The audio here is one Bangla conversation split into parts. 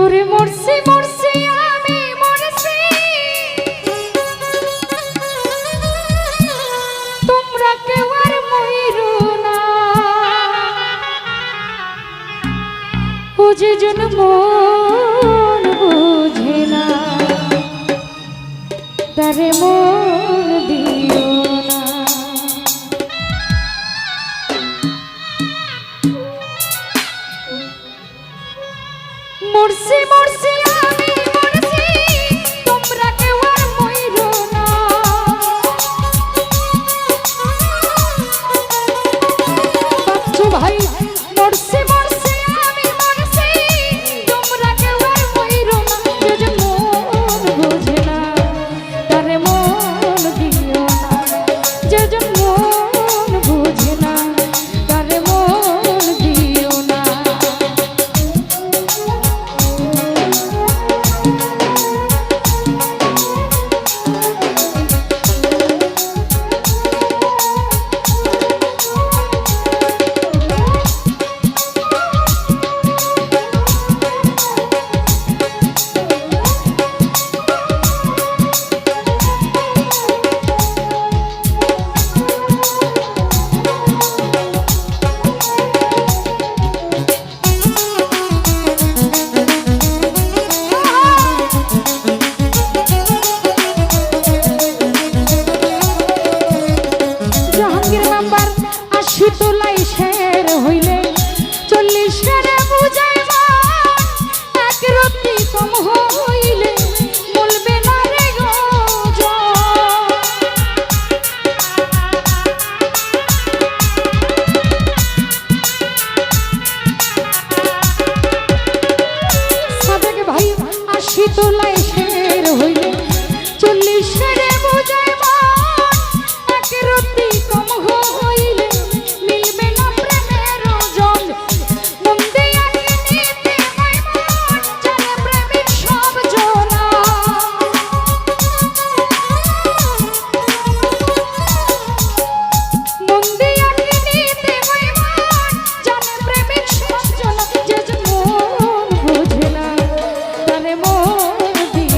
ওরে মরছি মরছি আমি মরছি, তোমরা কেউ আর মইরো না। ও যে জন মন বুঝে না, তারে মন দিও না। মরছি মরছি আমি মরছি, তোমরা কেউ আর মইরো না। বাচ্চু ভাই মরছি মরছি আমি মরছি, তোমরা কেউ আর মইরো না। যে মন বুঝে না, তারে মন দিও না। যে মন বুঝে না, তারে মন দিও না। তোলাই শের হইলে 40 বুঝাইবা, এক রতি কম হইলে বলবে না রে গো। সাদেক ভাই 80 তোলাই শের হইলে 40 বুঝাইবা, এক রতি কম হইলে মিলবে না প্রেমের ওজন। মন দিয়া কিনিতে হয় মন, জানে প্রেমিক সব জনা। মন দিয়া কিনিতে হয় মন, জানে প্রেমিক সব জনা। যে মন বুঝে না, তারে মন দিও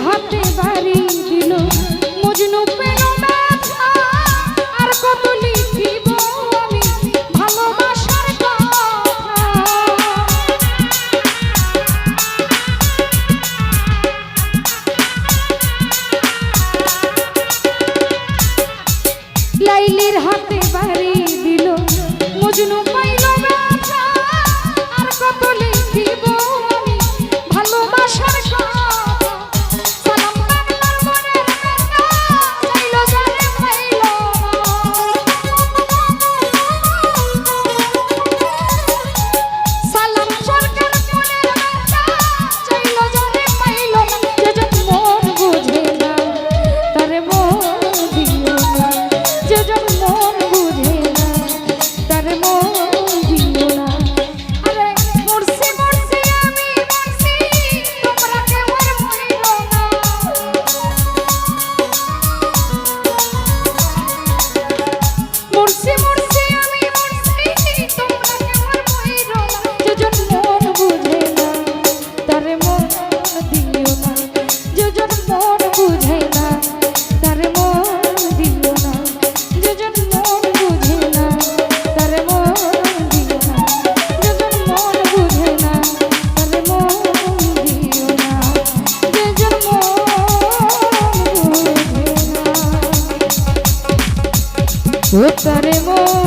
হাতে বাড়ি দিল মজনু পেল ব্যথা আর কত লিখিব আমি ভালোবাসার কথা লাইলির হাতে বাড়ি দিল মজনু পাইল ব্যথা আর কত লিখিব আমি ভালোবাসার কথা সালাম বাংলার মনের কথা চাইল জানে পাইল সালাম সরকার মনের কথা চাইল জানে পাইল যেজন মন বুঝে না তারে মন দিও না যেজন মন বুঝে না তারে মন দিও না আরে মরছি মরছি আমি মরছি তোমরা কেউ আর মরিল না মরছি মরছি আমি মরছি তোমরা কেউ আর মরিল না যেজন মন বুঝে না তারে মন দিও না যেজন মন বুঝে না তারে মন দিও না যেজন মন বুঝে না তারে মন দিও না যেজন মন বুঝে না তারে মন দিও না যেজন মন বুঝে না ও তারে মন